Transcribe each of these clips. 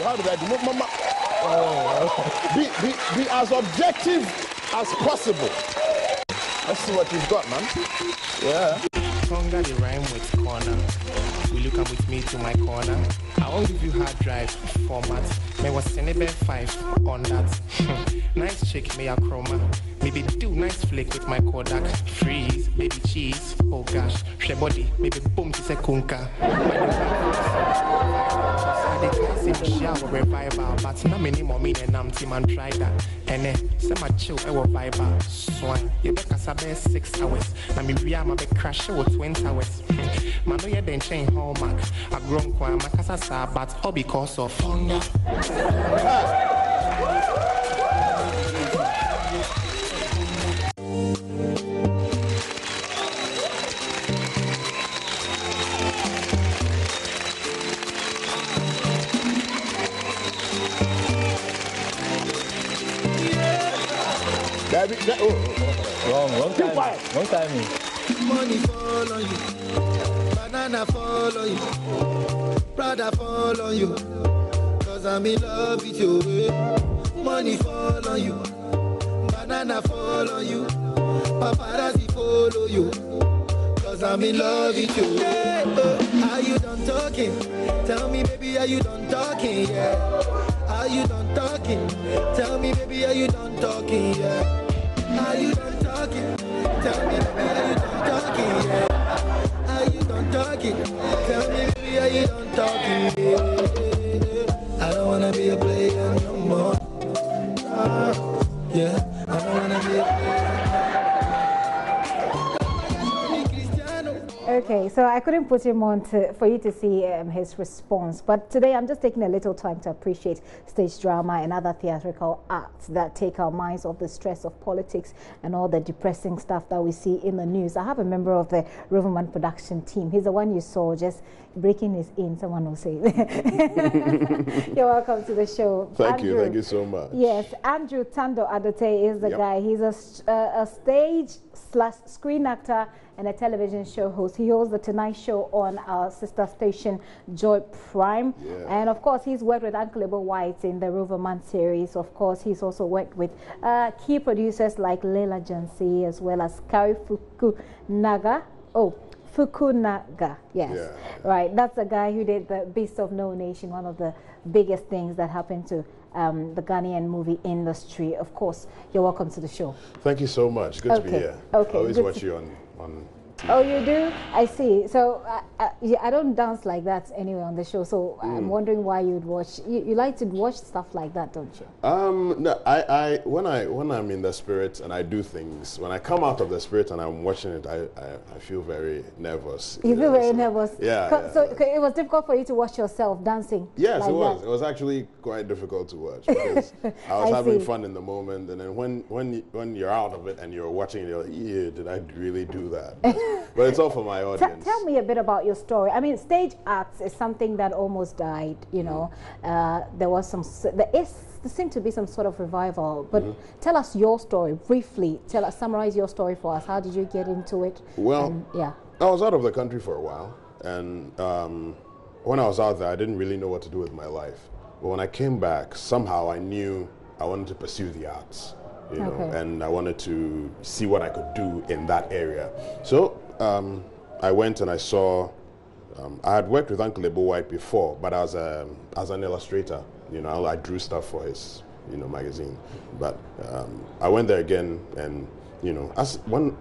How did I do? Mama, be as objective as possible. Let's see what you've got, man. Yeah. Tonga the rhyme with corner. Will you come with me to my corner? I won't give you hard drive format. May was Senebe 5 on that. Nice chick, may a chroma. Maybe do nice flick with my Kodak. Freeze, baby cheese. Oh gosh, she body, maybe boom to say kunka. I say shower revival, but not many more me than team and try that. And then some chill our vibe swine. You better sabe 6 hours. Now me we am a big crash with 20 hours. Man, you then chain hallmark. I grown kwa makasa but all because of hunger. Wrong timing. Money fall on you, banana fall on you, Prada fall on you, cause I'm in love with you. Money fall on you, banana fall on you, paparazzi follow you, cause I'm in love with you. Yeah, are you done talking? Tell me baby, are you done talking? Yeah. Are you done talking? Tell me baby, are you done talking? Yeah. Are you done talking? Tell me baby, are you done talking? Yeah. Are you done talking? Tell me baby, are you done talking? Yeah. I don't wanna be a player no more. Yeah, I don't wanna be a player. Okay, so I couldn't put him on for you to see his response, but today I'm just taking a little time to appreciate stage drama and other theatrical arts that take our minds off the stress of politics and all the depressing stuff that we see in the news. I have a member of the Roverman production team. He's the one you saw just breaking his in, someone will say. You're welcome to the show. Thank you so much. Yes, Andrew Tando Adote is the guy. He's a stage/screen actor and a television show host. He hosts the Tonight Show on our sister station, Joy Prime. Yeah. And of course, he's worked with Uncle Ebo White in the Roverman series. Of course, he's also worked with key producers like Leila Jansi, as well as Kari Fukunaga. Oh, Fukunaga, yes. Yeah. Right, that's the guy who did the Beast of No Nation, one of the biggest things that happened to the Ghanaian movie industry. Of course, you're welcome to the show. Thank you so much. Good to be here. Okay. I always watch you on Oh, you do? I see. So I don't dance like that anyway on the show. So I'm wondering why you'd watch. You like to watch stuff like that, don't you? No. When I'm in the spirit and I do things, when I come out of the spirit and I'm watching it, I feel very nervous. You feel very nervous. Yeah. So it was difficult for you to watch yourself dancing. Yes, like it was. That. It was actually quite difficult to watch because I was having fun in the moment, and then when you're out of it and you're watching, you're like, yeah, did I really do that? But it's all for my audience. Tell me a bit about your story. I mean, stage arts is something that almost died, you know. There seemed to be some sort of revival. But tell us your story briefly. Summarize your story for us. How did you get into it? Well, I was out of the country for a while. And when I was out there, I didn't really know what to do with my life. But when I came back, somehow I knew I wanted to pursue the arts. You know, and I wanted to see what I could do in that area. So I went and I saw, I had worked with Uncle Ebo White before, but as an illustrator. You know, I drew stuff for his, magazine. But I went there again, and as one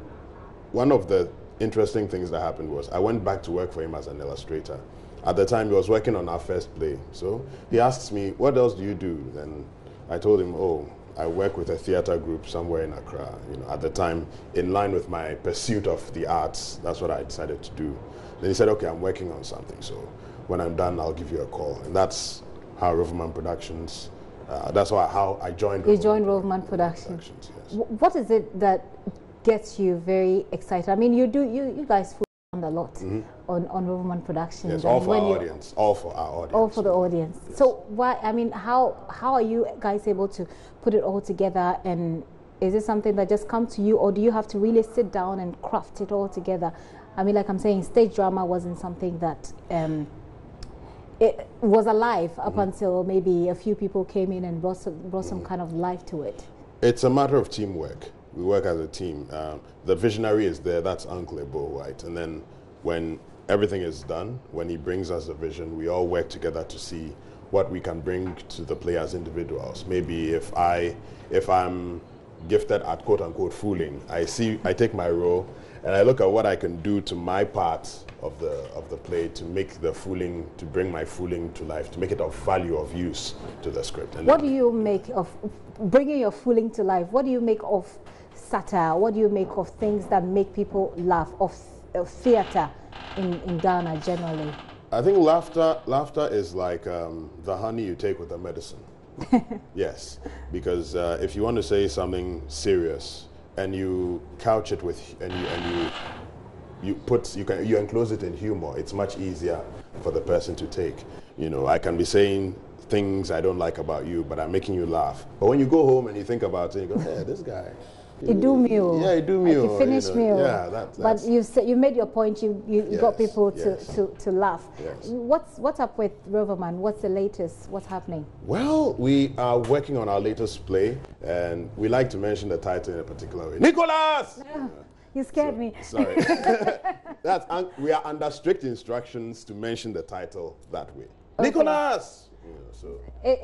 of the interesting things that happened was I went back to work for him as an illustrator. At the time, he was working on our first play. So he asks me, what else do you do? And I told him, oh, I work with a theater group somewhere in Accra. You know, at the time, in line with my pursuit of the arts, that's what I decided to do. Then he said, okay, I'm working on something. So when I'm done, I'll give you a call. And that's how Roverman Productions, that's how I joined You joined Roverman Productions. Yes. What is it that gets you very excited? I mean, you guys fool around a lot on Roverman Productions. Yes, all for our audience. All for our audience. All for the audience. Yes. So why? I mean, how are you guys able to put it all together? And is it something that just comes to you, or do you have to really sit down and craft it all together? I mean, like I'm saying, stage drama wasn't something that it was alive up until maybe a few people came in and brought some kind of life to it. It's a matter of teamwork. We work as a team. The visionary is there, that's Uncle Ebo, right? And then when everything is done, when he brings us the vision, we all work together to see what we can bring to the play as individuals. Maybe if I'm gifted at quote unquote fooling, I take my role and I look at what I can do to my part of the play to make the fooling, to bring my fooling to life, to make it of value, of use to the script. And what do you make of bringing your fooling to life? What do you make of satire? What do you make of things that make people laugh, of theater in Ghana generally? I think laughter is like the honey you take with the medicine. Yes, because if you want to say something serious and you couch it with you enclose it in humor, it's much easier for the person to take. You know, I can be saying things I don't like about you, but I'm making you laugh. But when you go home and you think about it, you go, hey, this guy. It do me. Yeah, it do me. Like you finish me. Yeah, that's. But you made your point. You Yes, got people yes. to laugh. Yes. What's up with Roverman? What's the latest? What's happening? Well, we are working on our latest play, and we like to mention the title in a particular way. Nicholas! You scared me. Sorry. We are under strict instructions to mention the title that way. Okay. Nicholas! You know, so.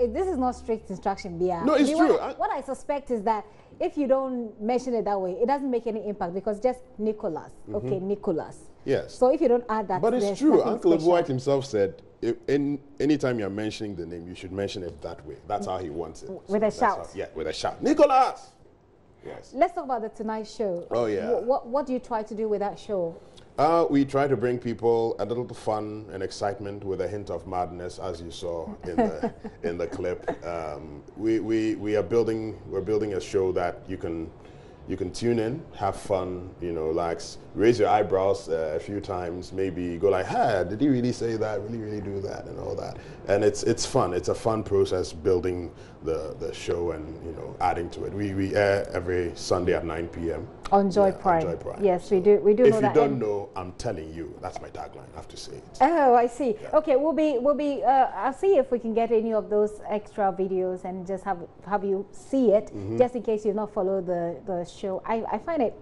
This is not strict instruction, Bia. No, it's true. What I suspect is that if you don't mention it that way, it doesn't make any impact because just Nicholas. Okay, Nicholas. Yes. So if you don't add that, but it's true. Uncle White himself said, anytime you're mentioning the name, you should mention it that way. That's how he wants it. With a shout. Yeah, with a shout. Nicholas! Yes. Let's talk about the Tonight Show. Oh, yeah. What do you try to do with that show? We try to bring people a little fun and excitement with a hint of madness, as you saw in the clip. We're building a show that you can tune in, have fun, you know, like raise your eyebrows a few times, maybe go like, "Hey, did he really say that? Really do that?" and all that. And it's fun. It's a fun process building the show and, you know, adding to it. We air every Sunday at 9 p.m. on Joy Prime. On Joy Prime. Yes, we do. We do. If you don't know, I'm telling you. That's my tagline. I have to say it. Oh, I see. Yeah. Okay, we'll be. I'll see if we can get any of those extra videos and just have you see it, just in case you've not followed the show. I find it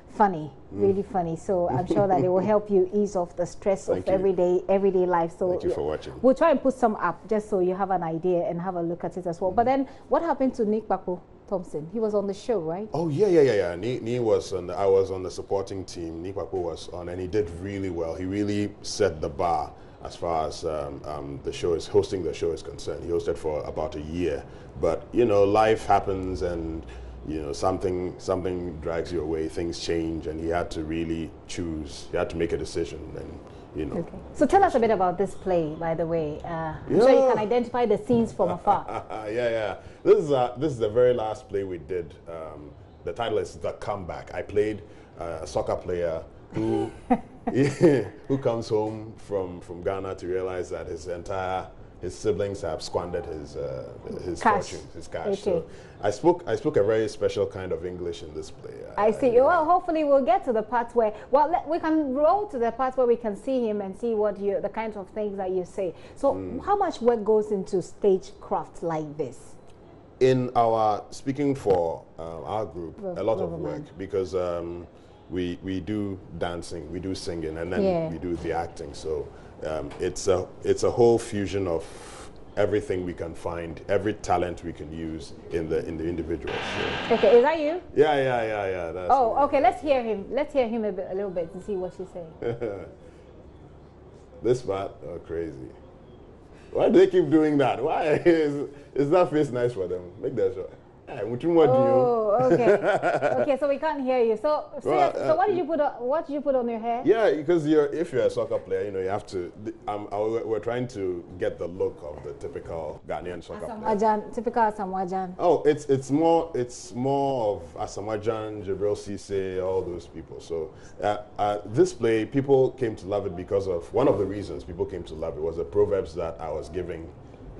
funny, really funny. So I'm sure that it will help you ease off the stress of everyday life. So thank you for watching. We'll try and put some up just so you have an idea and have a look at it as well. But then, what happened to Nick Bako Thompson? He was on the show, right? Oh yeah. Nee was on. I was on the supporting team. Nick Bako was on, and he did really well. He really set the bar as far as hosting the show is concerned. He hosted for about a year, but you know, life happens and. You know, something drags you away, things change, and he had to really choose. He had to make a decision, and you know. Okay. So tell us a bit about this play, by the way. I'm sure you can identify the scenes from afar. Yeah. This is the very last play we did. The title is The Comeback. I played a soccer player who who comes home from Ghana to realize that his siblings have squandered his fortune, his cash. Okay. So I spoke a very special kind of English in this play. I see. Well, hopefully we'll get to the part where, we can roll to the part where we can see him and see the kinds of things that you say. So how much work goes into stagecraft like this? In speaking for our group, a lot of work, because we do dancing, we do singing, and then we do the acting. So it's a whole fusion of everything we can find, every talent we can use in the individuals. So. Okay, is that you? Yeah. That's Okay. Let's hear him. Let's hear him a little bit to see what she's saying. This part, crazy. Why do they keep doing that? Why is that face nice for them? Make that shot. Hey, okay. Okay, so we can't hear you. So what did you put on? What did you put on your hair? Yeah, because if you're a soccer player, you have to. We're trying to get the look of the typical Ghanaian soccer player. Typical Asamoah. Oh, it's more of Asamoah, Jibril Cisse, all those people. So this play, people came to love it because of one of the reasons people came to love it was the proverbs that I was giving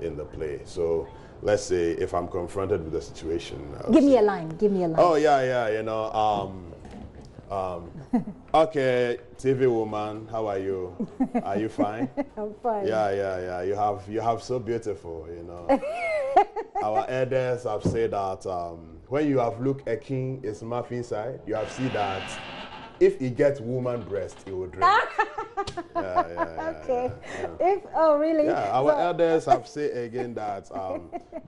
in the play. So. Let's say if I'm confronted with a situation. Give me a line. Oh yeah. Okay, TV woman, how are you? Are you fine? I'm fine. Yeah. You have so beautiful. Our elders have said that when you have looked a king is mouth inside, you have seen that if he gets woman breast, he will drink. Okay. Really? Yeah, our elders have said again that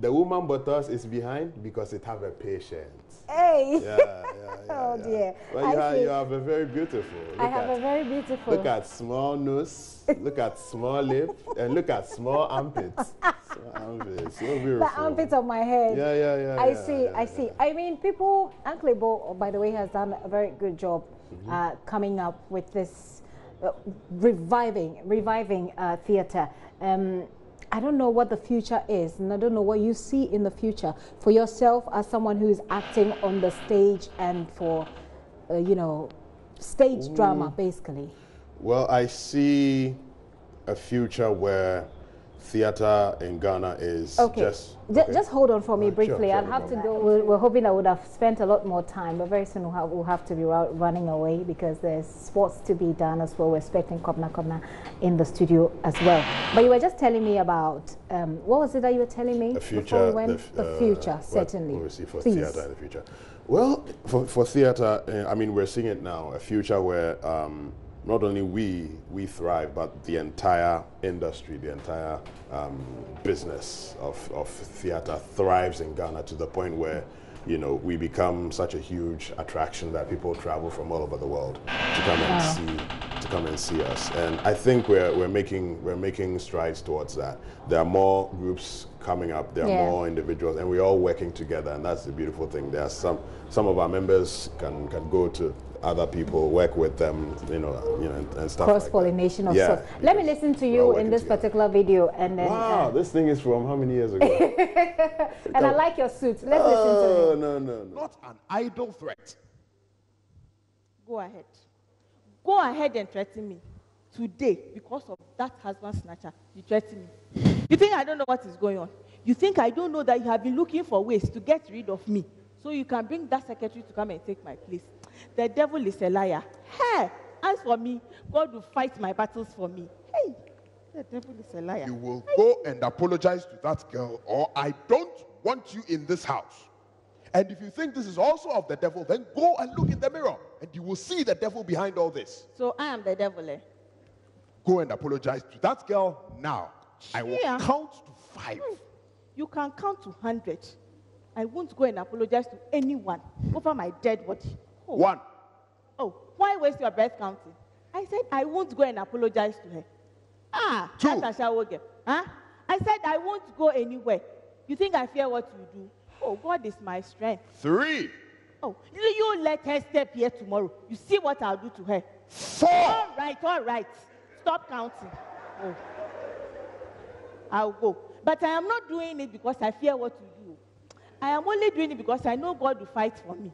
the woman buttocks is behind because it have a patience. Hey. Yeah. Oh dear. But you have a very beautiful. I have a very beautiful. Look at small nose, look at small lip, and look at small armpits. Small armpits, so beautiful. The armpits of my head. Yeah. I see. I mean, people. Uncle Ebo, by the way, has done a very good job coming up with this reviving theatre. I don't know what the future is, and I don't know what you see in the future for yourself as someone who is acting on the stage and for, stage drama, basically. Well, I see a future where theatre in Ghana is just hold on for me briefly. Sure, I'll have to go. We're hoping I would have spent a lot more time, but very soon we'll have to be running away because there's sports to be done as well. We're expecting Kobna in the studio as well. But you were just telling me about what was it that you were telling me? The future. The future, certainly. What we see for theatre in the future. Well, for theatre, I mean, we're seeing it now. A future where not only we thrive, but the entire industry, the entire business of theatre thrives in Ghana to the point where, we become such a huge attraction that people travel from all over the world to come and see us. And I think we're making strides towards that. There are more groups coming up. There are more individuals, and we're all working together. And that's the beautiful thing. There are some of our members can go to other people, work with them, and stuff. Cross-pollination like that. of sorts. Let me listen to you in this particular video, and then. Wow, this thing is from how many years ago? And I like your suit. Let's listen to it. No. Not an idle threat. Go ahead. Go ahead and threaten me today because of that husband snatcher. You threaten me. You think I don't know what is going on? You think I don't know that you have been looking for ways to get rid of me so you can bring that secretary to come and take my place? The devil is a liar. Hey, as for me, God will fight my battles for me. Hey, the devil is a liar. You will go and apologize to that girl, or I don't want you in this house. And if you think this is also of the devil, then go and look in the mirror, and you will see the devil behind all this. So I am the devil, eh? Go and apologize to that girl now. I will count to 5. You can count to 100. I won't go and apologize to anyone over my dead body. 1. Oh, why waste your breath counting? I said I won't go and apologize to her. 2. That's a shower girl. Huh? I said I won't go anywhere. You think I fear what you do? Oh, God is my strength. 3. Oh, you let her step here tomorrow. You see what I'll do to her. 4. All right. Stop counting. Oh. I'll go. But I am not doing it because I fear what you do. I am only doing it because I know God will fight for me.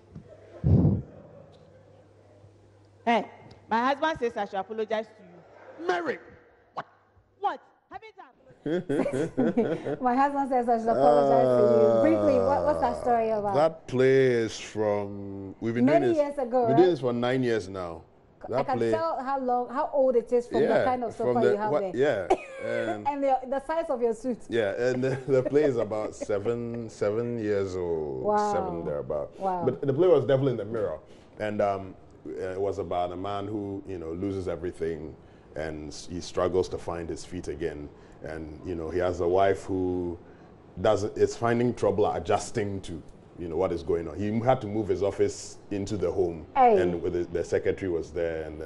Hey, my husband says I should apologize to you. Mary! What? Haven't I apologized? My husband says I should apologize to you. Briefly, what's that story about? That play is from... We've been many doing this, years ago, We've been doing this for 9 years now. I can tell how old it is from the kind of sofa you have there. Yeah. And the size of your suit. Yeah, and the play is about 7 years old. Wow. 7 thereabout. Wow. But the play was Devil in the Mirror. And it was about a man who, loses everything and he struggles to find his feet again. and you know, he has a wife who is finding trouble adjusting to, you know, what is going on. He had to move his office into the home, and with the secretary was there, and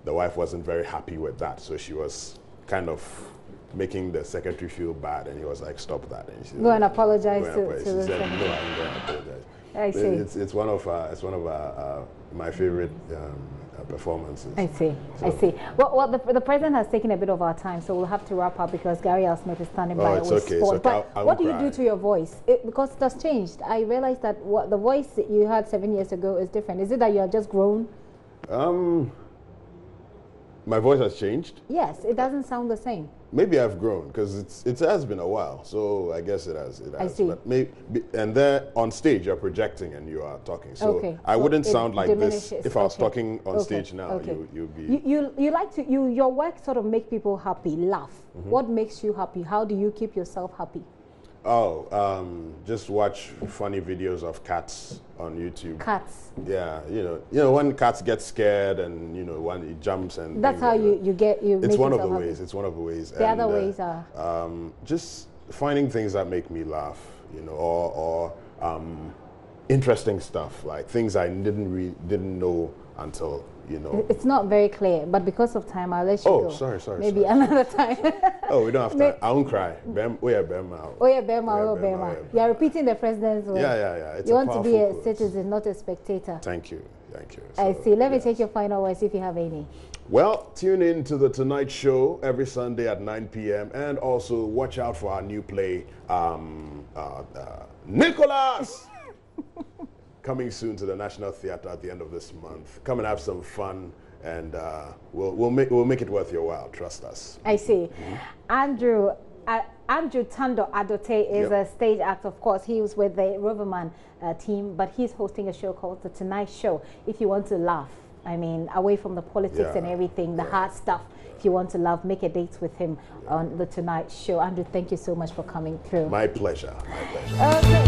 the wife wasn't very happy with that, so she was kind of making the secretary feel bad, and he was like, "Stop that!" And she go and apologize to the secretary. No, I'm going to apologize. I see. It's one of my favorite performances. I see. I see. Well, the president has taken a bit of our time, so we'll have to wrap up because Gary Al-Smith is standing by with okay, sport. But I'll what do you do to your voice? Because it has changed. I realized that what the voice that you had 7 years ago is different. Is it that you have just grown? My voice has changed? Yes, it doesn't sound the same. Maybe I've grown because it has been a while, so I guess it has. I see. But and there on stage you're projecting and you are talking, so I wouldn't sound like this if I was talking on stage now. You'd be. You like to your work sort of make people happy, laugh. What makes you happy? How do you keep yourself happy? Just watch funny videos of cats on YouTube. Cats. Yeah, you know when cats get scared and you know when it jumps and. That's how you get you. It's make one of the happy. ways. It's one of the ways. The other ways are. Just finding things that make me laugh, you know, or interesting stuff like things I didn't know until. You know. It's not very clear, but because of time, I'll let you go. Sorry. Maybe another time. We don't have time. I won't cry. Bema. You are repeating the president's words. Yeah. You want to be a citizen, not a spectator. Thank you. I see. Let me take your final words if you have any. Well, tune in to The Tonight Show every Sunday at 9 p.m. and also watch out for our new play, Nicholas! Coming soon to the National Theatre at the end of this month. Come and have some fun, and we'll make it worth your while. Trust us. I see. Andrew Tando Adote is a stage actor. Of course, he was with the Roverman team, but he's hosting a show called The Tonight Show. If you want to laugh, I mean, away from the politics and everything, the hard stuff. If you want to laugh, make a date with him on The Tonight Show. Andrew, thank you so much for coming through. My pleasure. My pleasure. Okay.